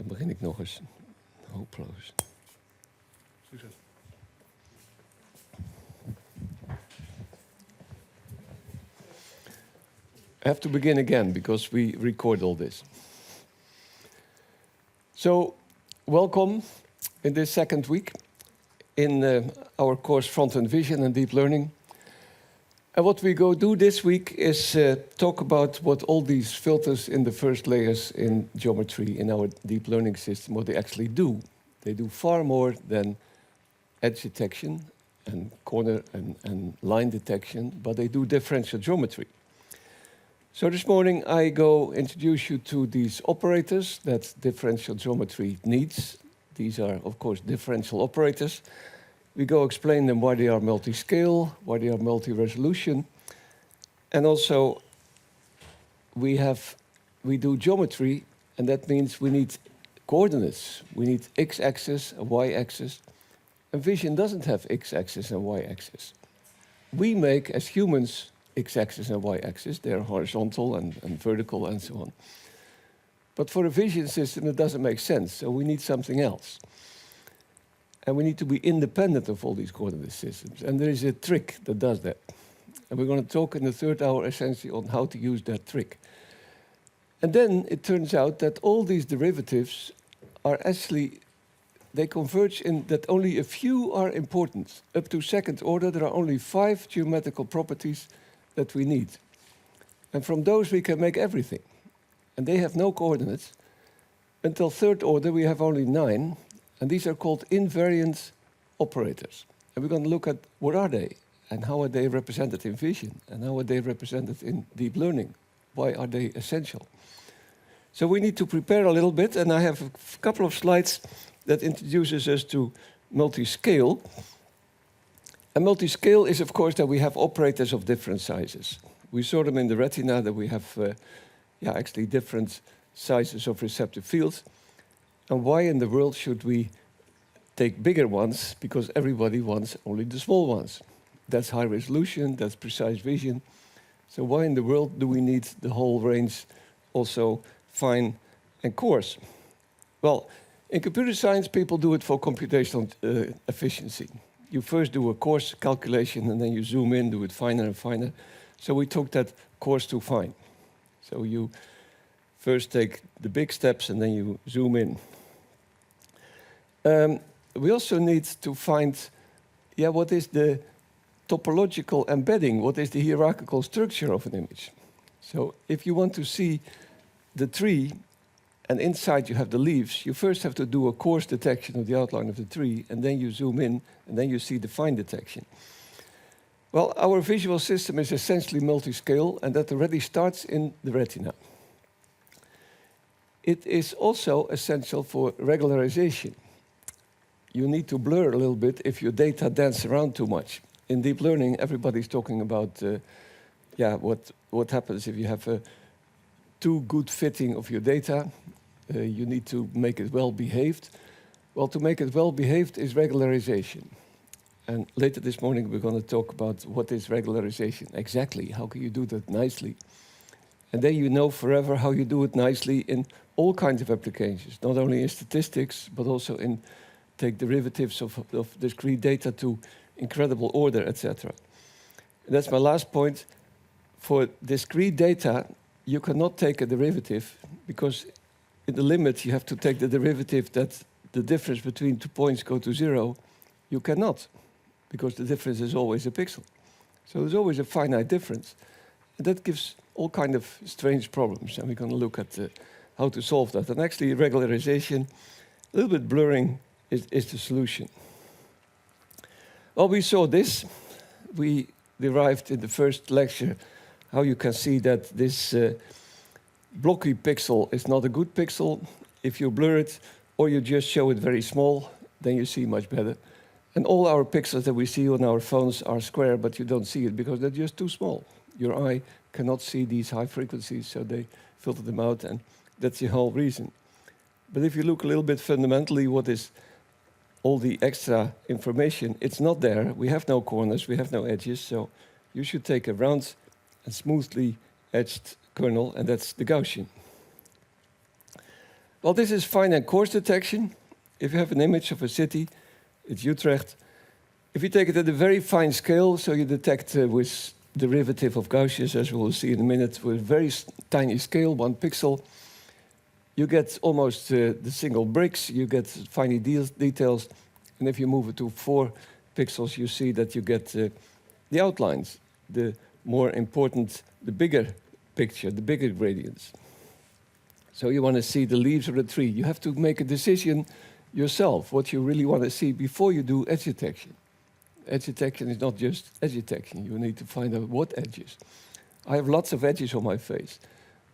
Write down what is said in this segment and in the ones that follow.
Dan begin ik nog eens. Hopeloos. Succes. I have to begin again because we record all this. So, welcome in this second week in our course Front-End Vision and Deep Learning. And what we go do this week is talk about what all these filters in the first layers in geometry in our deep learning system, what they actually do. They do far more than edge detection and corner and line detection, but they do differential geometry. So this morning I go introduce you to these operators that differential geometry needs. These are, of course, differential operators. We go explain them why they are multi-scale, why they are multi-resolution. And also we do geometry, and that means we need coordinates. We need x-axis and y-axis. And vision doesn't have x-axis and y-axis. We make, as humans, x-axis and y-axis. They're horizontal and vertical and so on. But for a vision system, it doesn't make sense, so we need something else. And we need to be independent of all these coordinate systems. And there is a trick that does that. And we're going to talk in the third hour essentially on how to use that trick. And then it turns out that all these derivatives are actually, they converge in that only a few are important. Up to second order, there are only 5 geometrical properties that we need. And from those we can make everything. And they have no coordinates. Until third order, we have only 9. And these are called invariant operators. And we're going to look at what are they, and how are they represented in vision, and how are they represented in deep learning. Why are they essential? So we need to prepare a little bit, and I have a couple of slides that introduces us to multi-scale. And multi-scale is, of course, that we have operators of different sizes. We saw them in the retina, that we have actually different sizes of receptive fields. And why in the world should we take bigger ones? Because everybody wants only the small ones. That's high resolution, that's precise vision. So why in the world do we need the whole range, also fine and coarse? Well, in computer science, people do it for computational efficiency. You first do a coarse calculation, and then you zoom in, do it finer and finer. So we took that coarse to fine. So you first take the big steps, and then you zoom in. We also need to find, what is the topological embedding? What is the hierarchical structure of an image? So if you want to see the tree, and inside you have the leaves, you first have to do a coarse detection of the outline of the tree, and then you zoom in, and then you see the fine detection. Well, our visual system is essentially multi-scale, and that already starts in the retina. It is also essential for regularization. You need to blur a little bit if your data dance around too much. In deep learning, everybody's talking about what happens if you have a too good fitting of your data. You need to make it well behaved. Well, to make it well behaved is regularization. And later this morning, we're going to talk about what is regularization exactly. How can you do that nicely? And then you know forever how you do it nicely in all kinds of applications, not only in statistics, but also in take derivatives of discrete data to incredible order, etc. That's my last point. For discrete data, you cannot take a derivative because in the limit you have to take the derivative that the difference between 2 points go to 0. You cannot, because the difference is always a pixel. So there's always a finite difference. And that gives all kind of strange problems, and we're going to look at how to solve that. And actually, regularization, a little bit blurring, is the solution. Well, we saw this. We derived in the first lecture how you can see that this blocky pixel is not a good pixel. If you blur it, or you just show it very small, then you see much better. And all our pixels that we see on our phones are square, but you don't see it because they're just too small. Your eye cannot see these high frequencies, so they filter them out, and that's the whole reason. But if you look a little bit fundamentally, what is all the extra information, it's not there. We have no corners, we have no edges, so you should take a round and smoothly edged kernel, and that's the Gaussian. Well, this is fine and coarse detection. If you have an image of a city, it's Utrecht. If you take it at a very fine scale, so you detect with derivative of Gaussians, as we will see in a minute, with a very tiny scale, 1 pixel, you get almost the single bricks, you get fine details, and if you move it to 4 pixels, you see that you get the outlines, the more important, the bigger picture, the bigger gradients. So you want to see the leaves of the tree. You have to make a decision yourself, what you really want to see before you do edge detection. Edge detection is not just edge detection. You need to find out what edges. I have lots of edges on my face,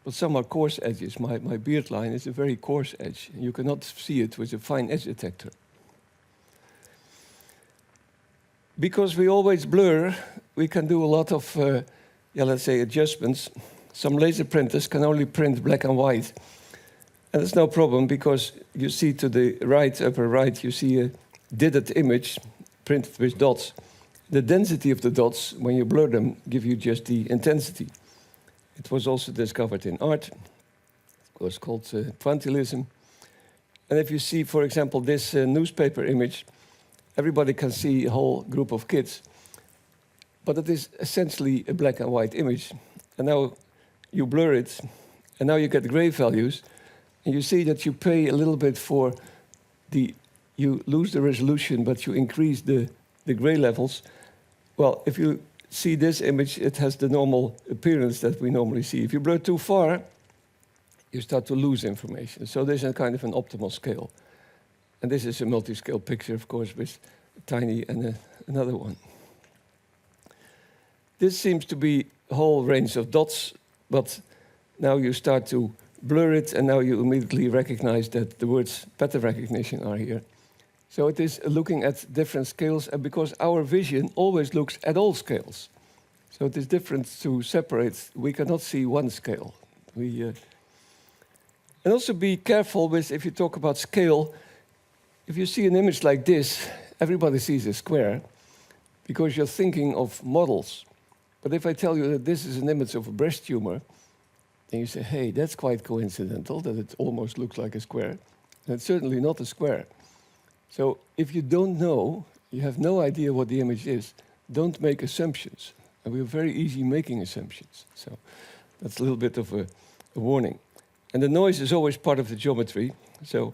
but some are coarse edges. My beard line is a very coarse edge. You cannot see it with a fine edge detector. Because we always blur, we can do a lot of, let's say, adjustments. Some laser printers can only print black and white. And it's no problem because you see to the right, upper right, you see a didded image printed with dots. The density of the dots, when you blur them, give you just the intensity. It was also discovered in art. It was called pointillism. And if you see, for example, this newspaper image, everybody can see a whole group of kids. But it is essentially a black and white image. And now you blur it, and now you get gray values. And you see that you pay a little bit for you lose the resolution, but you increase the gray levels. Well, if you see this image, it has the normal appearance that we normally see. If you blur too far, you start to lose information. So there's a kind of an optimal scale. And this is a multi-scale picture, of course, with a tiny and another one. This seems to be a whole range of dots, but now you start to blur it, and now you immediately recognize that the words pattern recognition are here. So it is looking at different scales, and because our vision always looks at all scales. So it is different to separate. We cannot see one scale. And also be careful with, if you talk about scale, if you see an image like this, everybody sees a square because you're thinking of models. But if I tell you that this is an image of a breast tumor, then you say, hey, that's quite coincidental that it almost looks like a square. And it's certainly not a square. So if you don't know, you have no idea what the image is, don't make assumptions. And we're very easy making assumptions. So that's a little bit of a warning. And the noise is always part of the geometry. So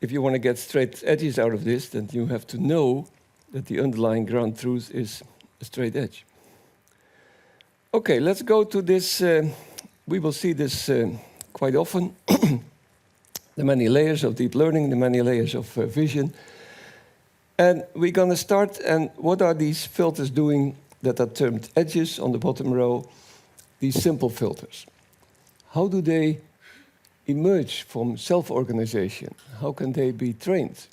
if you want to get straight edges out of this, then you have to know that the underlying ground truth is a straight edge. Okay, let's go to this. We will see this quite often. The many layers of deep learning, the many layers of vision. And we're going to start, and what are these filters doing that are termed edges on the bottom row? These simple filters. How do they emerge from self-organization? How can they be trained?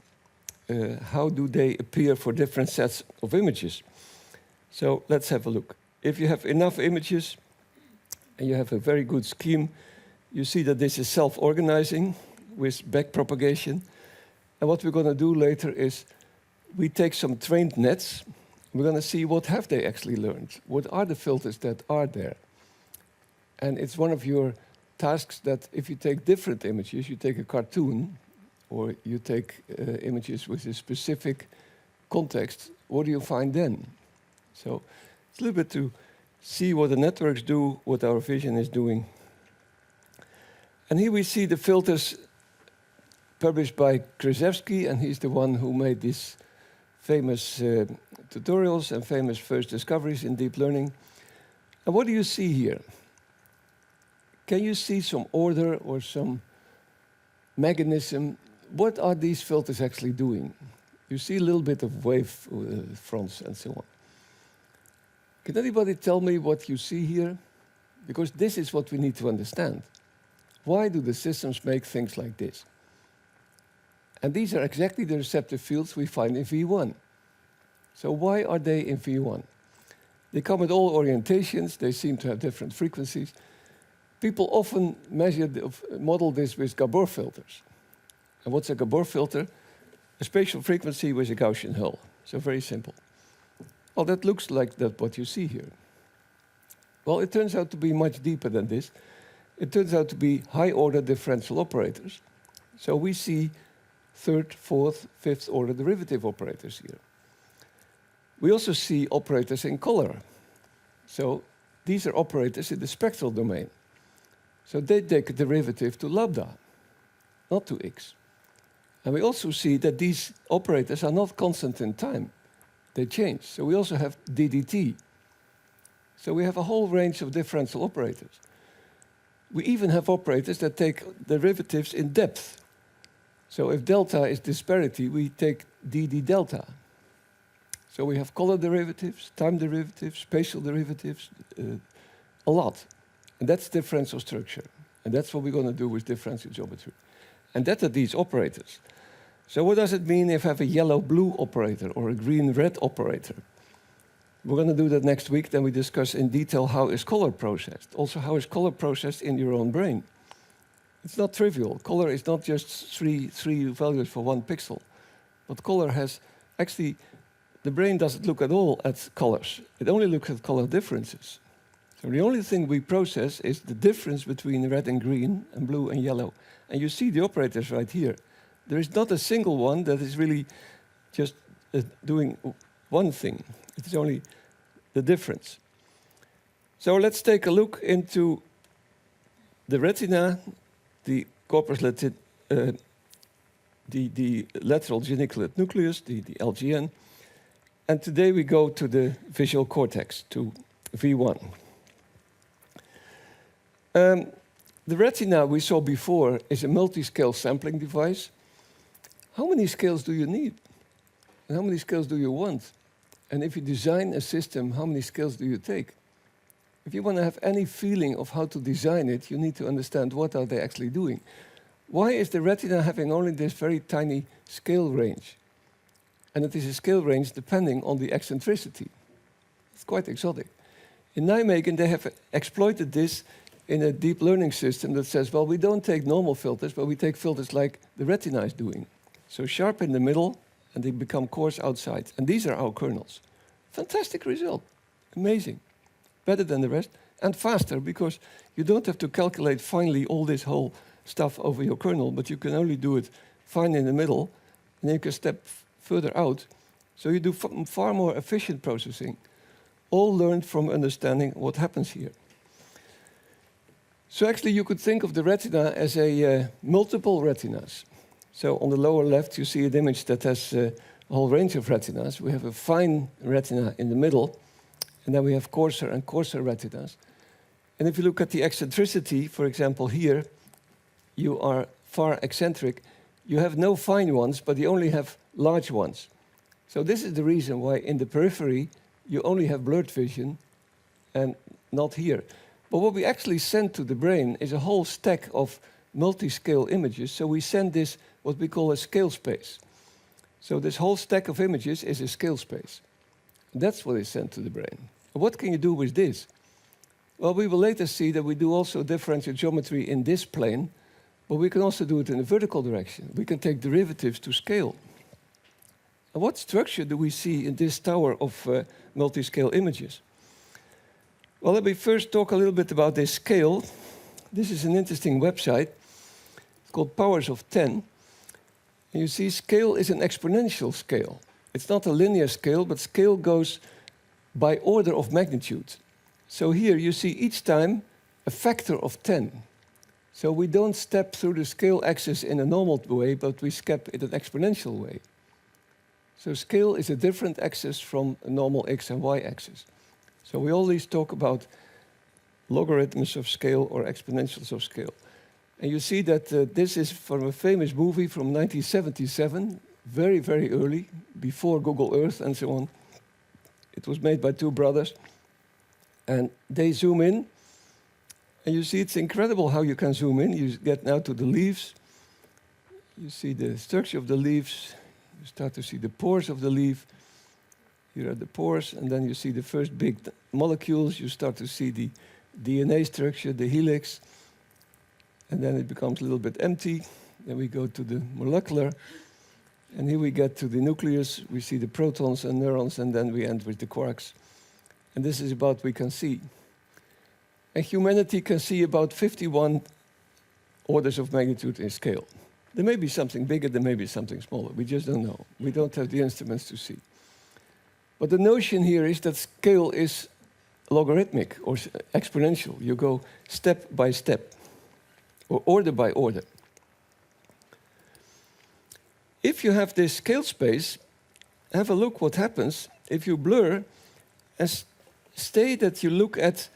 How do they appear for different sets of images? So let's have a look. If you have enough images and you have a very good scheme, you see that this is self-organizing with backpropagation. And what we're going to do later is we take some trained nets. We're going to see what have they actually learned. What are the filters that are there? And it's one of your tasks that if you take different images, you take a cartoon, or you take images with a specific context, what do you find then? So it's a little bit to see what the networks do, what our vision is doing. And here we see the filters published by Krzyzewski, and he's the one who made these famous tutorials and famous first discoveries in deep learning. And what do you see here? Can you see some order or some mechanism? What are these filters actually doing? You see a little bit of wave fronts and so on. Can anybody tell me what you see here? Because this is what we need to understand. Why do the systems make things like this? And these are exactly the receptive fields we find in V1. So why are they in V1? They come at all orientations. They seem to have different frequencies. People often model this with Gabor filters. And what's a Gabor filter? A spatial frequency with a Gaussian hull. So very simple. Well, that looks like what you see here. Well, it turns out to be much deeper than this. It turns out to be high-order differential operators. So we see third, fourth, fifth order derivative operators here. We also see operators in color. So these are operators in the spectral domain. So they take a derivative to lambda, not to x. And we also see that these operators are not constant in time. They change. So we also have ddt. So we have a whole range of differential operators. We even have operators that take derivatives in depth. So if delta is disparity, we take dd delta. So we have color derivatives, time derivatives, spatial derivatives, a lot. And that's differential structure. And that's what we're going to do with differential geometry. And that are these operators. So what does it mean if I have a yellow-blue operator or a green-red operator? We're going to do that next week. Then we discuss in detail how is color processed. Also, how is color processed in your own brain? It's not trivial. Color is not just three values for one pixel. But color has, actually, the brain doesn't look at all at colors. It only looks at color differences. So the only thing we process is the difference between red and green and blue and yellow. And you see the operators right here. There is not a single one that is really just doing one thing. It is only the difference. So let's take a look into the retina, the corpus the lateral geniculate nucleus, the LGN. And today we go to the visual cortex, to V1. The retina we saw before is a multi-scale sampling device. How many scales do you need? And how many scales do you want? And if you design a system, how many scales do you take? If you want to have any feeling of how to design it, you need to understand what are they actually doing. Why is the retina having only this very tiny scale range? And it is a scale range depending on the eccentricity. It's quite exotic. In Nijmegen, they have exploited this in a deep learning system that says, well, we don't take normal filters, but we take filters like the retina is doing. So sharp in the middle, and they become coarse outside. And these are our kernels. Fantastic result. Amazing. Better than the rest, and faster, because you don't have to calculate finely all this whole stuff over your kernel, but you can only do it fine in the middle, and then you can step further out. So you do far more efficient processing, all learned from understanding what happens here. So actually you could think of the retina as a multiple retinas. So on the lower left you see an image that has a whole range of retinas. We have a fine retina in the middle, and then we have coarser and coarser retinas. And if you look at the eccentricity, for example here, you are far eccentric. You have no fine ones, but you only have large ones. So this is the reason why in the periphery you only have blurred vision and not here. But what we actually send to the brain is a whole stack of multi-scale images. So we send this, what we call a scale space. So this whole stack of images is a scale space. That's what is sent to the brain. What can you do with this? Well, we will later see that we do also differential geometry in this plane, but we can also do it in the vertical direction. We can take derivatives to scale. And what structure do we see in this tower of multi-scale images? Well, let me first talk a little bit about this scale. This is an interesting website. It's called Powers of 10. And you see, scale is an exponential scale. It's not a linear scale, but scale goes by order of magnitude. So here you see each time a factor of 10. So we don't step through the scale axis in a normal way, but we step in an exponential way. So scale is a different axis from a normal x and y axis. So we always talk about logarithms of scale or exponentials of scale. And you see that this is from a famous movie from 1977, very, very early, before Google Earth and so on. It was made by two brothers. And they zoom in, and you see it's incredible how you can zoom in. You get now to the leaves. You see the structure of the leaves. You start to see the pores of the leaf. Here are the pores, and then you see the first big molecules. You start to see the DNA structure, the helix, and then it becomes a little bit empty. Then we go to the molecular, and here we get to the nucleus. We see the protons and neurons, and then we end with the quarks. And this is about we can see. And humanity can see about 51 orders of magnitude in scale. There may be something bigger, there may be something smaller. We just don't know. We don't have the instruments to see. But the notion here is that scale is logarithmic or exponential. You go step by step, or order by order. If you have this scale space, have a look what happens if you blur and say that you look at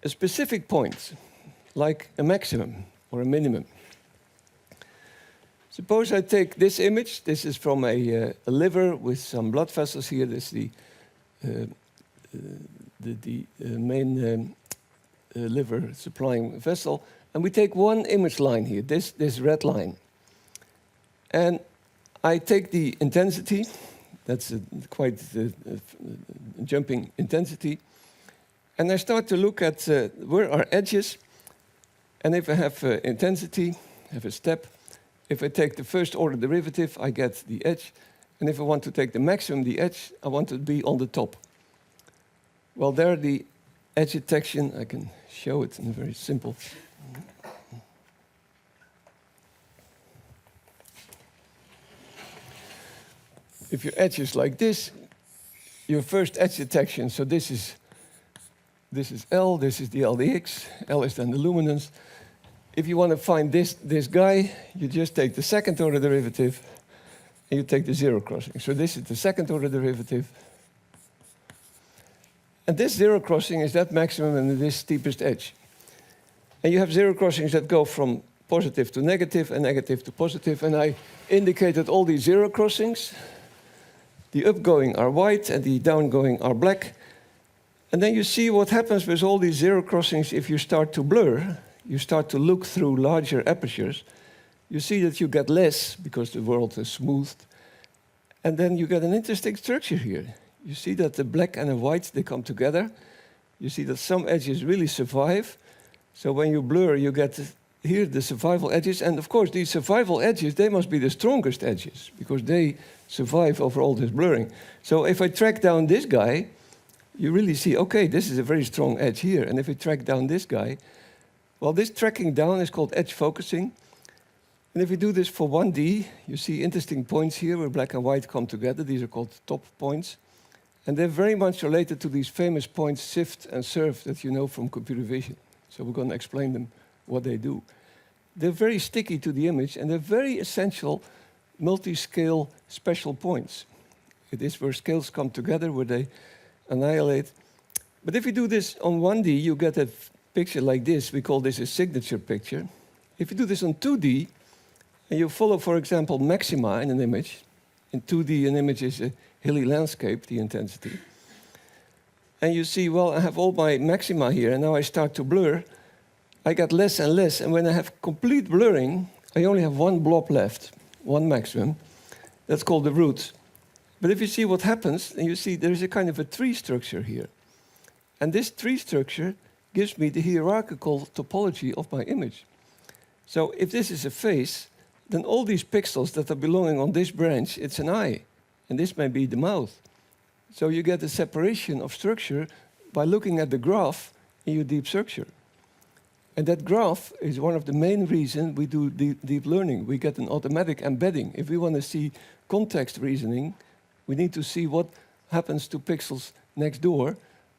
a specific point, like a maximum or a minimum. Suppose I take this image. This is from a liver with some blood vessels here. This is the main liver supplying vessel. And we take one image line here, this red line. And I take the intensity. That's quite jumping intensity. And I start to look at where are edges. And if I have intensity, have a step. If I take the first order derivative, I get the edge. And if I want to take the maximum, the edge, I want it to be on the top. Well, there the edge detection, I can show it in a very simple. If your edge is like this, your first edge detection, so this is L, this is the LDX, L is then the luminance. If you want to find this guy, you just take the second order derivative and you take the zero crossing. So this is the second order derivative. And this zero crossing is that maximum and this steepest edge. And you have zero crossings that go from positive to negative and negative to positive. And I indicated all these zero crossings. The upgoing are white and the downgoing are black. And then you see what happens with all these zero crossings if you start to blur. You start to look through larger apertures. You see that you get less because the world is smoothed. And then you get an interesting structure here. You see that the black and the white, they come together. You see that some edges really survive. So when you blur, you get here the survival edges. And of course, these survival edges, they must be the strongest edges because they survive over all this blurring. So if I track down this guy, you really see, okay, this is a very strong edge here. And if I track down this guy, well, this tracking down is called edge focusing. And if we do this for 1D, you see interesting points here where black and white come together. These are called top points. And they're very much related to these famous points, SIFT and SURF, that you know from computer vision. So we're going to explain them, what they do. They're very sticky to the image, and they're very essential multi-scale special points. It is where scales come together, where they annihilate. But if you do this on 1D, you get a picture like this. We call this a signature picture. If you do this on 2D, and you follow, for example, maxima in an image, in 2D an image is a hilly landscape, the intensity. And you see, well, I have all my maxima here, and now I start to blur. I get less and less, and when I have complete blurring, I only have one blob left, one maximum. That's called the root. But if you see what happens, and you see there is a kind of a tree structure here. And this tree structure gives me the hierarchical topology of my image. So if this is a face, then all these pixels that are belonging on this branch, it's an eye. And this may be the mouth. So you get a separation of structure by looking at the graph in your deep structure. And that graph is one of the main reasons we do deep learning. We get an automatic embedding. If we want to see context reasoning, we need to see what happens to pixels next door.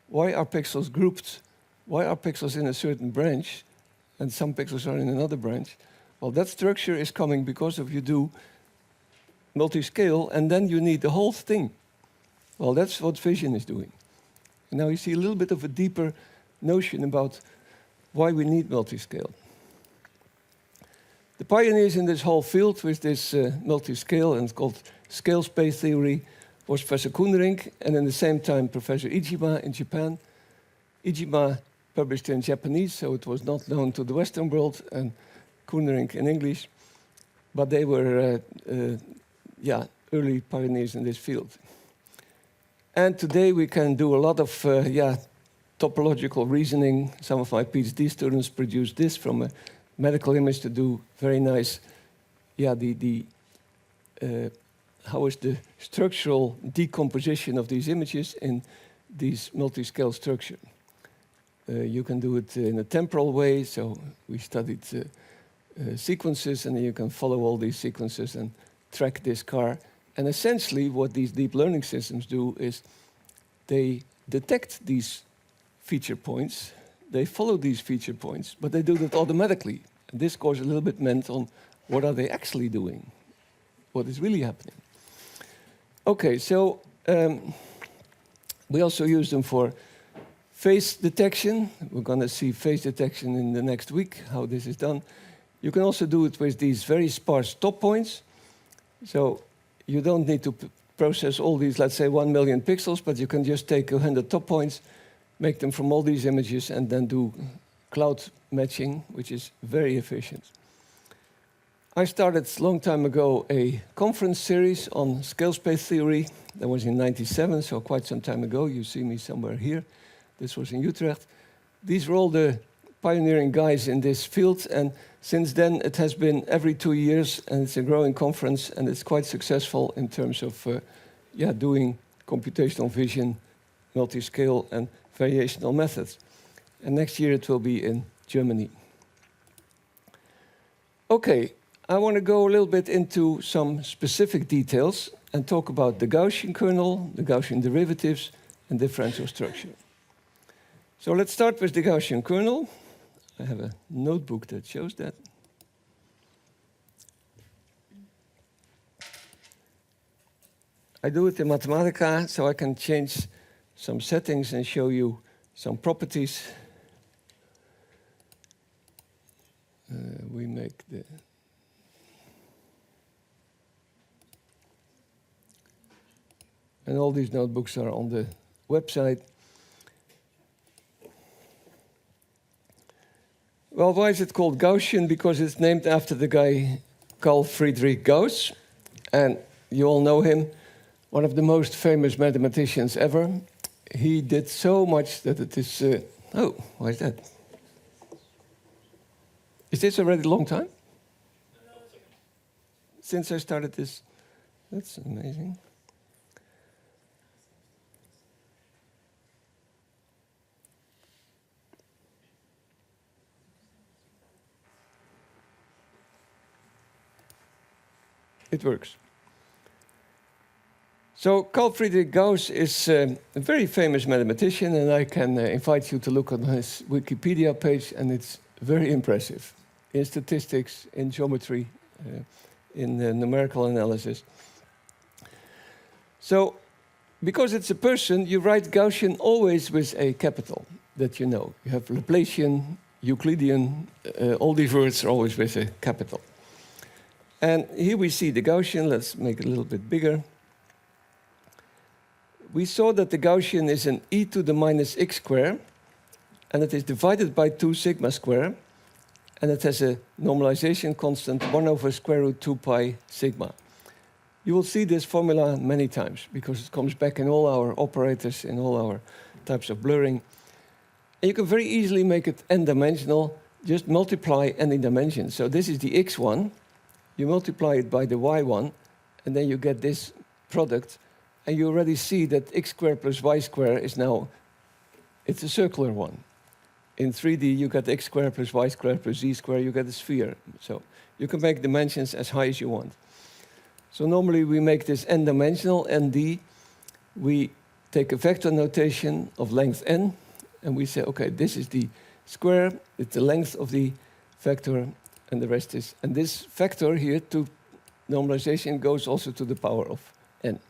Why are pixels grouped? Why are pixels in a certain branch and some pixels are in another branch? Well, that structure is coming because of you do multi-scale, and then you need the whole thing. Well, that's what vision is doing. And now you see a little bit of a deeper notion about why we need multi-scale. The pioneers in this whole field with this multi-scale, and it's called scale space theory, was Professor Koenderink, and at the same time Professor Iijima in Japan. Iijima published in Japanese, so it was not known to the Western world, and Koenderink in English. But they were early pioneers in this field. And today we can do a lot of topological reasoning. Some of my PhD students produced this from a medical image to do very nice, how is the structural decomposition of these images in these multi-scale structure. You can do it in a temporal way, so we studied sequences, and then you can follow all these sequences and track this car. And essentially what these deep learning systems do is they detect these feature points, they follow these feature points, but they do that automatically. And this goes a little bit meant on what are they actually doing, what is really happening. Okay, so we also use them for face detection. We're going to see face detection in the next week, how this is done. You can also do it with these very sparse top points. So you don't need to process all these, let's say, 1 million pixels, but you can just take 100 top points, make them from all these images, and then do cloud matching, which is very efficient. I started a long time ago a conference series on scale space theory. That was in '97, so quite some time ago. You see me somewhere here. This was in Utrecht. These were all the pioneering guys in this field, and since then it has been every 2 years, and it's a growing conference, and it's quite successful in terms of doing computational vision, multi-scale, and variational methods. And next year it will be in Germany. Okay, I want to go a little bit into some specific details and talk about the Gaussian kernel, the Gaussian derivatives, and differential structure. So let's start with the Gaussian kernel. I have a notebook that shows that. I do it in Mathematica, so I can change some settings and show you some properties. We make the... And all these notebooks are on the website. Well, why is it called Gaussian? Because it's named after the guy Carl Friedrich Gauss. And you all know him, one of the most famous mathematicians ever. He did so much that it is... oh, why is that? Is this already a long time? Since I started this? That's amazing. It works. So Carl Friedrich Gauss is a very famous mathematician, and I can invite you to look on his Wikipedia page, and it's very impressive in statistics, in geometry, in numerical analysis. So because it's a person, you write Gaussian always with a capital that you know. You have Laplacian, Euclidean, all these words are always with a capital. And here we see the Gaussian. Let's make it a little bit bigger. We saw that the Gaussian is an e to the minus x square, and it is divided by 2 sigma square, and it has a normalization constant 1 over square root 2 pi sigma. You will see this formula many times, because it comes back in all our operators, in all our types of blurring. And you can very easily make it n-dimensional, just multiply any dimension. So this is the x1. You multiply it by the y1, and then you get this product, and you already see that x squared plus y squared is now, it's a circular one. In 3D, you get x squared plus y squared plus z squared, you get a sphere. So you can make dimensions as high as you want. So normally we make this n-dimensional, nd. We take a vector notation of length n, and we say, okay, this is the square, it's the length of the vector, and the rest is, and this vector here to normalization goes also to the power of n.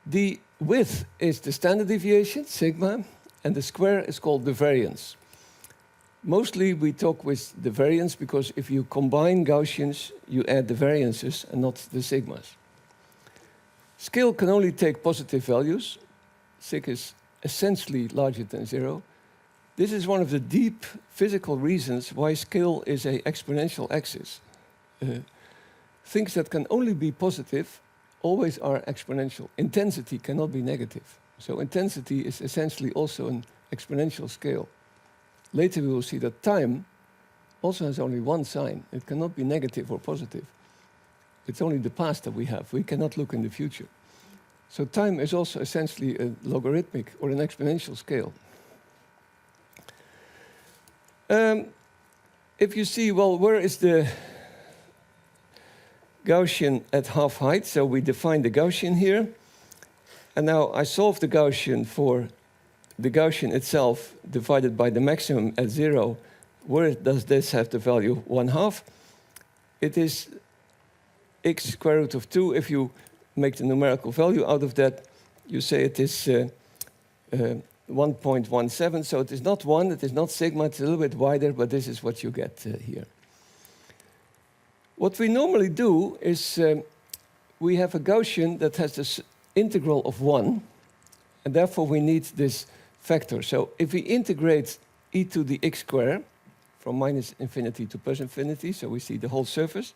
The width is the standard deviation, sigma, and the square is called the variance. Mostly we talk with the variance because if you combine Gaussians, you add the variances and not the sigmas. Scale can only take positive values. Sig is essentially larger than 0. This is one of the deep physical reasons why scale is an exponential axis. Things that can only be positive always are exponential. Intensity cannot be negative. So intensity is essentially also an exponential scale. Later we will see that time also has only one sign. It cannot be negative or positive. It's only the past that we have. We cannot look in the future. So time is also essentially a logarithmic or an exponential scale. if you see, well, where is the Gaussian at half height? So we define the Gaussian here. And now I solve the Gaussian for the Gaussian itself divided by the maximum at 0. Where does this have the value 1/2? It is x square root of 2. If you make the numerical value out of that, you say it is 1.17. So it is not 1, it is not sigma, it's a little bit wider, but this is what you get here. What we normally do is we have a Gaussian that has this integral of 1, and therefore we need this factor. So if we integrate e to the x square from minus infinity to plus infinity, so we see the whole surface,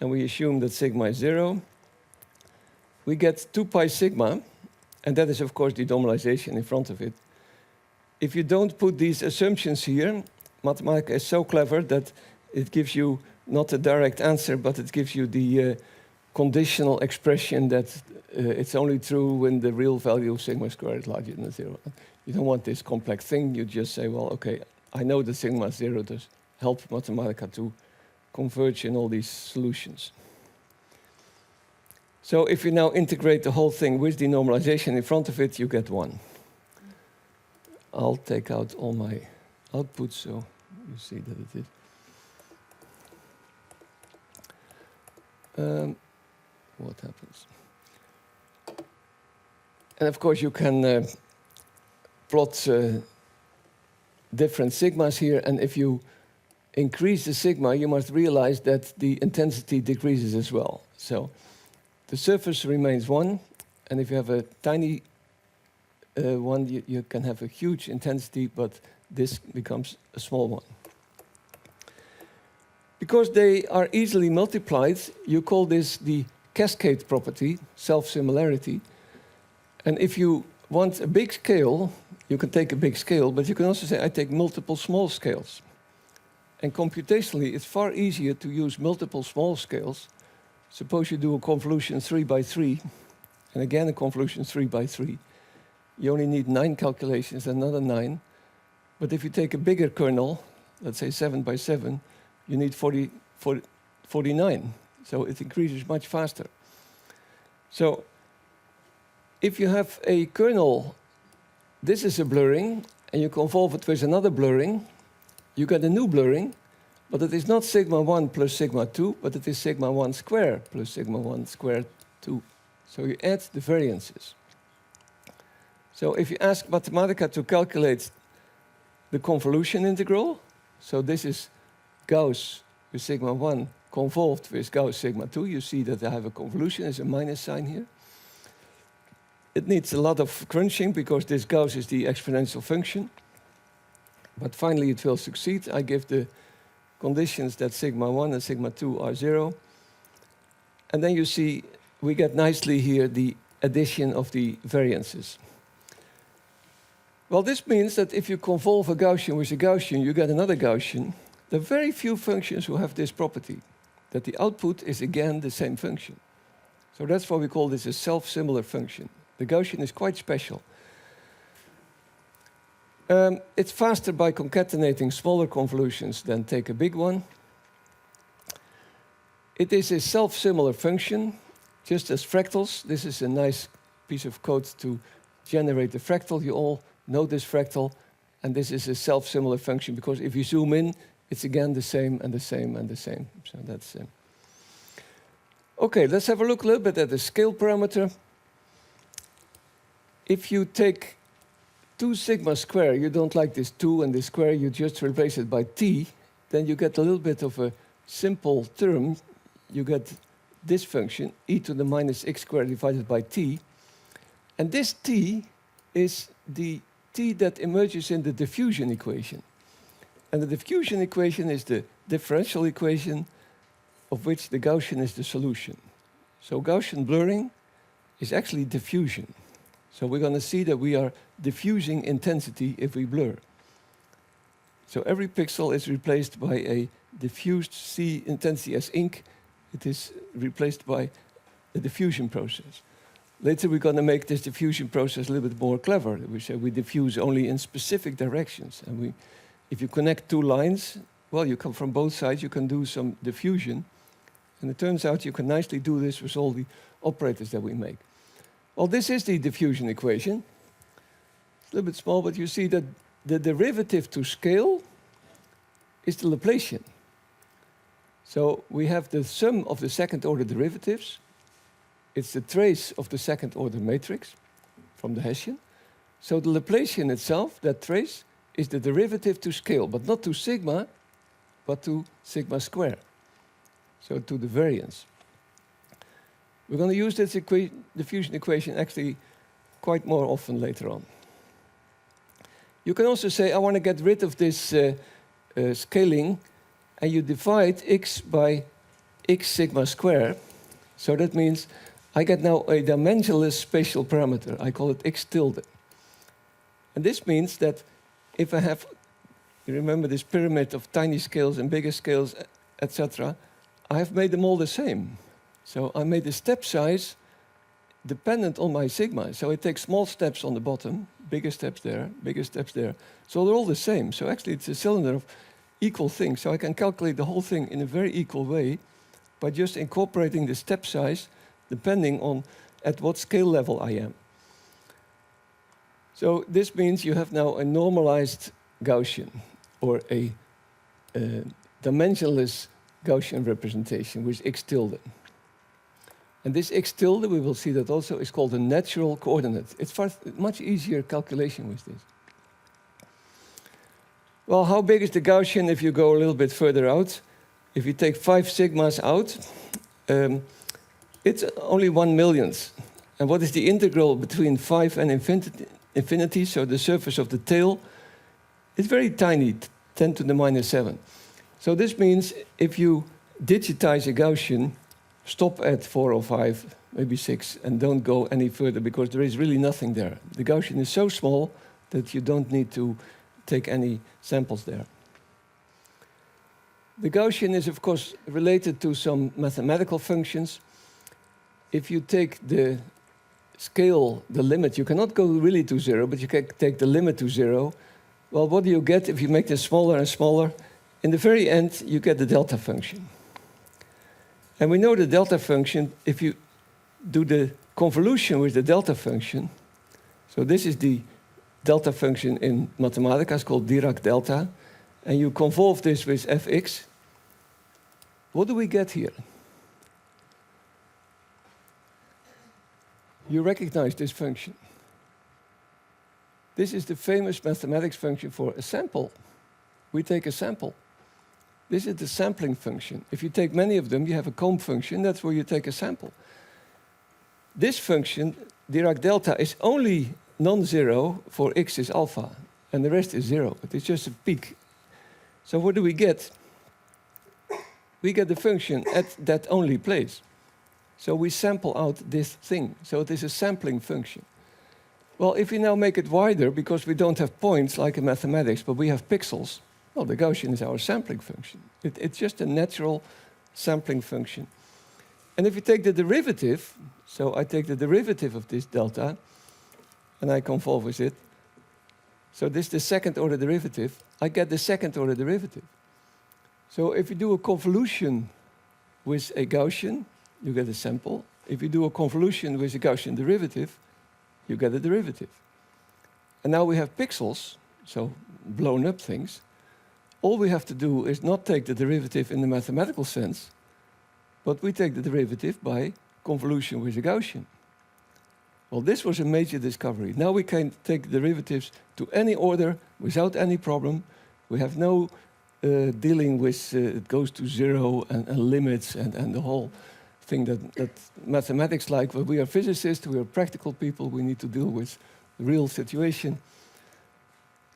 and we assume that sigma is 0, we get 2 pi sigma, and that is, of course, the normalization in front of it. If you don't put these assumptions here, Mathematica is so clever that it gives you not a direct answer, but it gives you the conditional expression that it's only true when the real value of sigma squared is larger than 0. You don't want this complex thing. You just say, well, okay, I know that sigma is 0 does help Mathematica to converge in all these solutions. So if you now integrate the whole thing with the normalization in front of it, you get 1. I'll take out all my outputs so you see that it is. What happens? And of course, you can plot different sigmas here, and if you increase the sigma, you must realize that the intensity decreases as well. So the surface remains 1, and if you have a tiny one, you can have a huge intensity, but this becomes a small one. Because they are easily multiplied, you call this the cascade property, self-similarity. And if you want a big scale, you can take a big scale, but you can also say, I take multiple small scales. And computationally, it's far easier to use multiple small scales. Suppose you do a convolution 3 by 3, and again a convolution 3 by 3. You only need 9 calculations, another 9. But if you take a bigger kernel, let's say 7 by 7, you need 49. So it increases much faster. So if you have a kernel, this is a blurring, and you convolve it with another blurring, you get a new blurring, but it is not sigma 1 plus sigma 2, but it is sigma 1 squared plus sigma 1 squared 2. So you add the variances. So if you ask Mathematica to calculate the convolution integral, so this is Gauss with sigma 1 convolved with Gauss sigma 2, you see that I have a convolution, there's a minus sign here. It needs a lot of crunching because this Gauss is the exponential function. But finally it will succeed. I give the conditions that sigma 1 and sigma 2 are 0. And then you see we get nicely here the addition of the variances. Well, this means that if you convolve a Gaussian with a Gaussian, you get another Gaussian. There are very few functions who have this property, that the output is again the same function. So that's why we call this a self-similar function. The Gaussian is quite special. It's faster by concatenating smaller convolutions than take a big one. It is a self-similar function, just as fractals. This is a nice piece of code to generate the fractal. You all know this fractal, and this is a self-similar function because if you zoom in, it's again the same and the same and the same. So that's okay. Let's have a look a little bit at the scale parameter. If you take 2 sigma square, you don't like this 2 and this square, you just replace it by t, then you get a little bit of a simple term. You get this function, e to the minus x squared divided by t. And this t is the t that emerges in the diffusion equation. And the diffusion equation is the differential equation of which the Gaussian is the solution. So Gaussian blurring is actually diffusion. So we're going to see that we are diffusing intensity if we blur. So every pixel is replaced by a diffused C intensity as ink. It is replaced by a diffusion process. Later we're going to make this diffusion process a little bit more clever. We say we diffuse only in specific directions. And if you connect 2 lines, well, you come from both sides, you can do some diffusion. And it turns out you can nicely do this with all the operators that we make. Well, this is the diffusion equation. It's a little bit small, but you see that the derivative to scale is the Laplacian. So we have the sum of the second-order derivatives. It's the trace of the second-order matrix from the Hessian. So the Laplacian itself, that trace, is the derivative to scale, but not to sigma, but to sigma square. So to the variance. We're going to use this diffusion equation actually quite more often later on. You can also say, I want to get rid of this scaling, and you divide x by x sigma square. So that means I get now a dimensionless spatial parameter. I call it x tilde. And this means that if I have, you remember this pyramid of tiny scales and bigger scales, etc., I have made them all the same. So I made the step size dependent on my sigma. So it takes small steps on the bottom, bigger steps there, bigger steps there. So they're all the same. So actually it's a cylinder of equal things. So I can calculate the whole thing in a very equal way by just incorporating the step size depending on at what scale level I am. So this means you have now a normalized Gaussian, or a dimensionless Gaussian representation with x tilde. And this x tilde, we will see that also, is called a natural coordinate. It's much easier calculation with this. Well, how big is the Gaussian if you go a little bit further out? If you take 5 sigmas out, it's only 1/1,000,000th. And what is the integral between 5 and infinity, so the surface of the tail? It's very tiny, 10 to the minus 7. So this means if you digitize a Gaussian, stop at 4 or 5, maybe 6, and don't go any further because there is really nothing there. The Gaussian is so small that you don't need to take any samples there. The Gaussian is, of course, related to some mathematical functions. If you take the scale, the limit, you cannot go really to 0, but you can take the limit to 0. Well, what do you get if you make this smaller and smaller? In the very end, you get the delta function. And we know the delta function, if you do the convolution with the delta function, so this is the delta function in Mathematica, it's called Dirac delta, and you convolve this with fx, what do we get here? You recognize this function. This is the famous mathematics function for a sample. We take a sample. This is the sampling function. If you take many of them, you have a comb function. That's where you take a sample. This function, Dirac delta, is only non-zero for x is alpha, and the rest is 0. But it's just a peak. So what do we get? We get the function at that only place. So we sample out this thing. So it is a sampling function. Well, if we now make it wider, because we don't have points like in mathematics, but we have pixels, well, the Gaussian is our sampling function. It's just a natural sampling function. And if you take the derivative, so I take the derivative of this delta, and I convolve with it, so this is the second-order derivative, I get the second-order derivative. So if you do a convolution with a Gaussian, you get a sample. If you do a convolution with a Gaussian derivative, you get a derivative. And now we have pixels, so blown up things. All we have to do is not take the derivative in the mathematical sense, but we take the derivative by convolution with a Gaussian. Well, this was a major discovery. Now we can take derivatives to any order without any problem. We have no dealing with it goes to 0 and limits and the whole thing that mathematics like. But we are physicists, we are practical people, we need to deal with the real situation.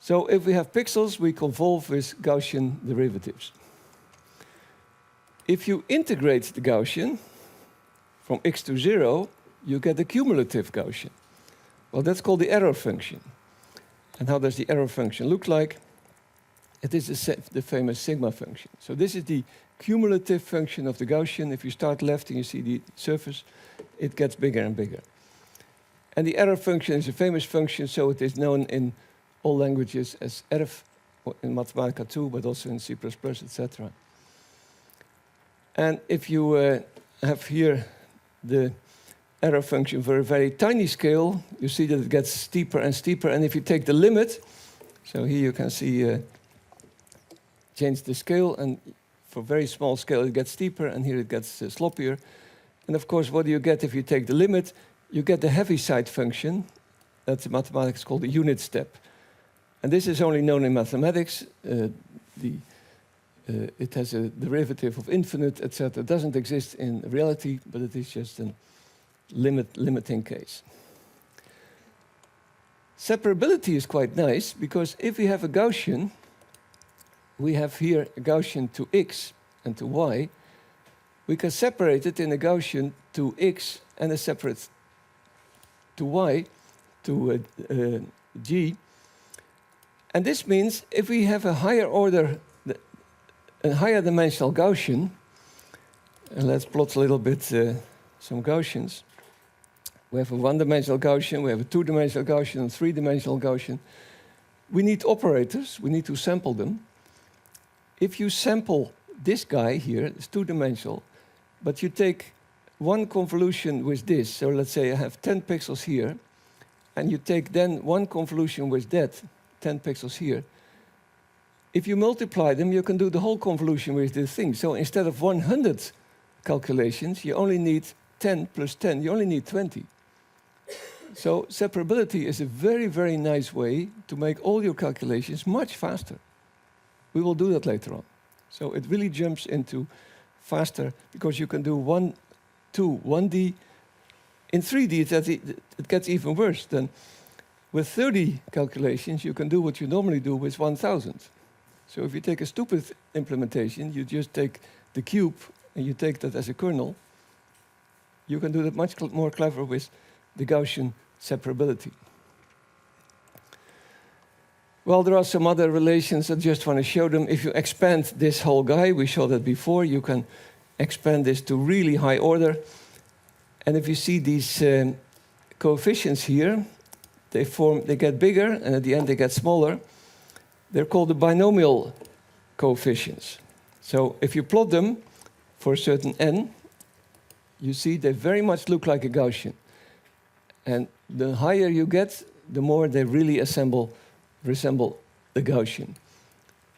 So if we have pixels, we convolve with Gaussian derivatives. If you integrate the Gaussian from x to 0, you get the cumulative Gaussian. Well, that's called the error function. And how does the error function look like? It is the famous sigma function. So this is the cumulative function of the Gaussian. If you start left and you see the surface, it gets bigger and bigger. And the error function is a famous function, so it is known in all languages as erf in Mathematica 2, but also in C++, etc. And if you have here the error function for a very tiny scale, you see that it gets steeper and steeper. And if you take the limit, so here you can see change the scale, and for very small scale it gets steeper, and here it gets sloppier. And of course, what do you get if you take the limit? You get the Heaviside function. That's in mathematics called the unit step. And this is only known in mathematics. It has a derivative of infinite, etc. It doesn't exist in reality, but it is just a limiting case. Separability is quite nice, because if we have a Gaussian, we have here a Gaussian to x and to y. We can separate it in a Gaussian to x and a separate to y, to g. And this means if we have a higher order, a higher dimensional Gaussian, and let's plot a little bit some Gaussians. We have a one-dimensional Gaussian, we have a two-dimensional Gaussian, and three-dimensional Gaussian. We need operators, we need to sample them. If you sample this guy here, it's two-dimensional, but you take one convolution with this, so let's say I have 10 pixels here, and you take then one convolution with that, 10 pixels here. If you multiply them, you can do the whole convolution with this thing. So instead of 100 calculations, you only need 10 plus 10, you only need 20. So separability is a very, very nice way to make all your calculations much faster. We will do that later on. So it really jumps into faster, because you can do 1, 2, 1D. In 3D, it gets even worse. Then with 30 calculations, you can do what you normally do with 1,000. So if you take a stupid implementation, you just take the cube and you take that as a kernel. You can do that much more clever with the Gaussian separability. Well, there are some other relations. I just want to show them. If you expand this whole guy, we showed that before, you can expand this to really high order. And if you see these coefficients here, they get bigger, and at the end they get smaller. They're called the binomial coefficients. So if you plot them for a certain n, you see they very much look like a Gaussian. And the higher you get, the more they really resemble the Gaussian.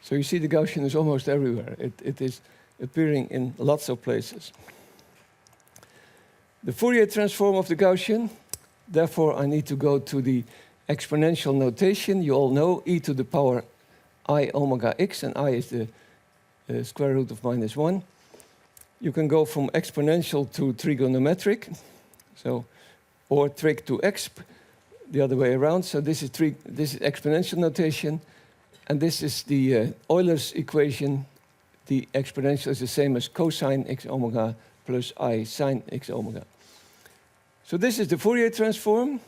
So you see the Gaussian is almost everywhere. It is appearing in lots of places. The Fourier transform of the Gaussian, therefore I need to go to the exponential notation. You all know e to the power I omega x, and I is the square root of -1. You can go from exponential to trigonometric, so, or trig to exp, the other way around. So this is exponential notation, and this is the Euler's equation. The exponential is the same as cosine x omega plus I sine x omega. So this is the Fourier transform.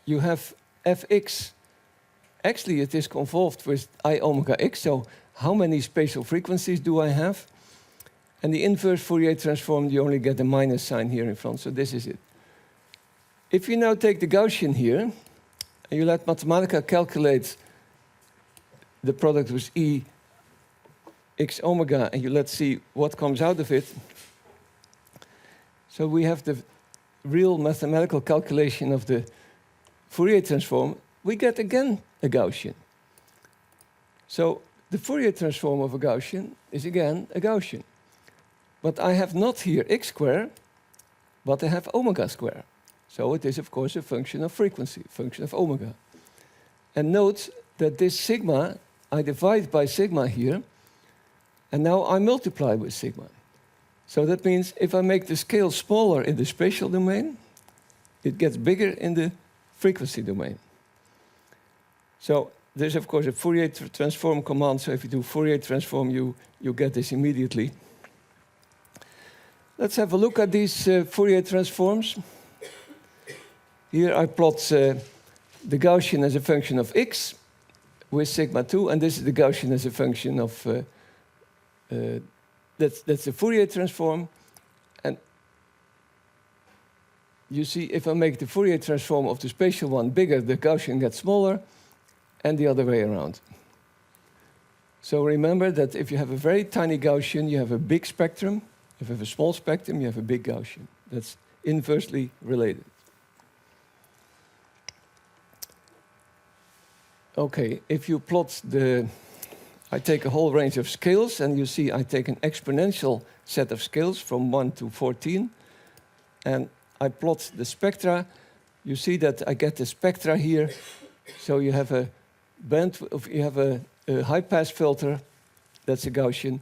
You have fx. Actually, it is convolved with I omega x, so how many spatial frequencies do I have? And the inverse Fourier transform, you only get a minus sign here in front, so this is it. If you now take the Gaussian here, and you let Mathematica calculate the product with E x omega, and you let's see what comes out of it. So we have the real mathematical calculation of the Fourier transform. We get again a Gaussian. So the Fourier transform of a Gaussian is again a Gaussian. But I have not here x square, but I have omega square. So it is, of course, a function of frequency, function of omega. And note that this sigma, I divide by sigma here, and now I multiply with sigma. So that means if I make the scale smaller in the spatial domain, it gets bigger in the frequency domain. So there's, of course, a Fourier transform command. So if you do Fourier transform, you get this immediately. Let's have a look at these Fourier transforms. Here I plot the Gaussian as a function of x with sigma 2, and this is the Gaussian as a function of, that's the Fourier transform. And you see, if I make the Fourier transform of the spatial one bigger, the Gaussian gets smaller, and the other way around. So remember that if you have a very tiny Gaussian, you have a big spectrum. If you have a small spectrum, you have a big Gaussian. That's inversely related. Okay, if you plot I take a whole range of scales, and you see I take an exponential set of scales from 1 to 14, and I plot the spectra. You see that I get the spectra here. So you have a high-pass filter, that's a Gaussian,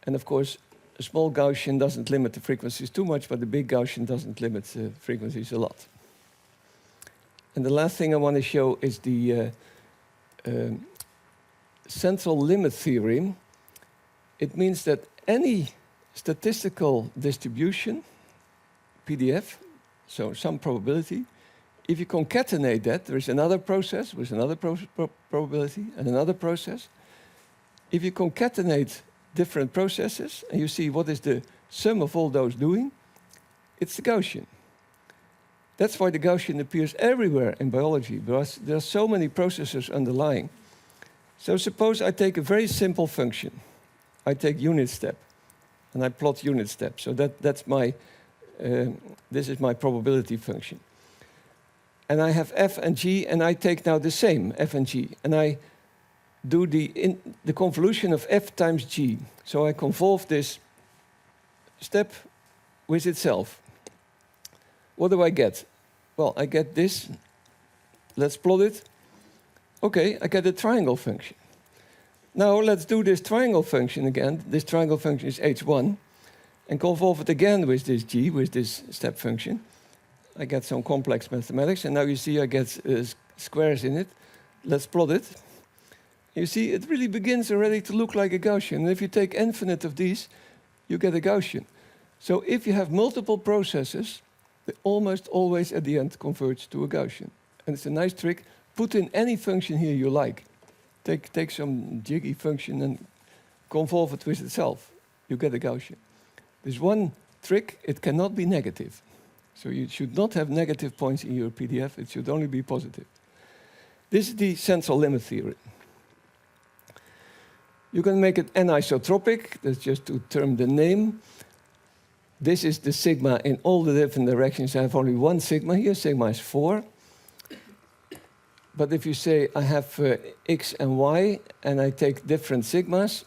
and of course, a small Gaussian doesn't limit the frequencies too much, but the big Gaussian doesn't limit the frequencies a lot. And the last thing I want to show is the central limit theorem. It means that any statistical distribution, PDF, so some probability, if you concatenate that, there is another process with another probability and another process. If you concatenate different processes and you see what is the sum of all those doing, it's the Gaussian. That's why the Gaussian appears everywhere in biology, because there are so many processes underlying. So suppose I take a very simple function. I take unit step, and I plot unit step. So that's my, this is my probability function. And I have f and g, and I take now the same, f and g, and I do the convolution of f times g. So I convolve this step with itself. What do I get? Well, I get this. Let's plot it. Okay, I get a triangle function. Now let's do this triangle function again. This triangle function is h1, and convolve it again with this g, with this step function. I get some complex mathematics, and now you see I get squares in it. Let's plot it. You see, it really begins already to look like a Gaussian. And if you take infinite of these, you get a Gaussian. So if you have multiple processes, they almost always at the end converge to a Gaussian. And it's a nice trick. Put in any function here you like. Take some jiggy function and convolve it with itself. You get a Gaussian. There's one trick, it cannot be negative. So you should not have negative points in your PDF, it should only be positive. This is the central limit theory. You can make it anisotropic, that's just to term the name. This is the sigma in all the different directions. I have only one sigma here, sigma is 4. But if you say I have x and y, and I take different sigmas,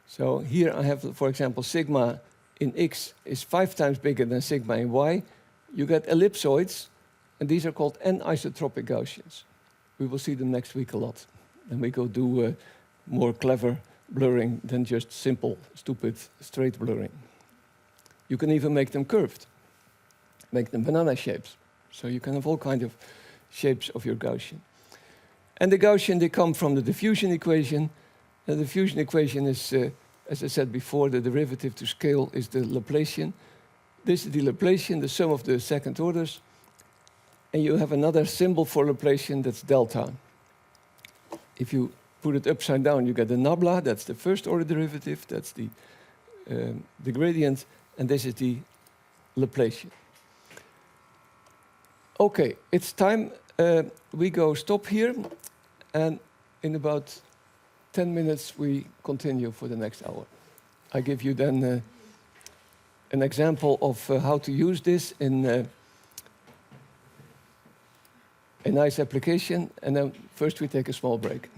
so here I have, for example, sigma in x is 5 times bigger than sigma in y, you get ellipsoids, and these are called anisotropic Gaussians. We will see them next week a lot. And we go do more clever blurring than just simple, stupid, straight blurring. You can even make them curved, make them banana shapes. So you can have all kinds of shapes of your Gaussian. And the Gaussian, they come from the diffusion equation. And the diffusion equation is, as I said before, the derivative to scale is the Laplacian. This is the Laplacian, the sum of the second orders. And you have another symbol for Laplacian, that's delta. If you put it upside down, you get the nabla, that's the first order derivative, that's the gradient, and this is the Laplacian. Okay, it's time we go stop here, and in about 10 minutes we continue for the next hour. I give you then an example of how to use this in a nice application, and then first we take a small break.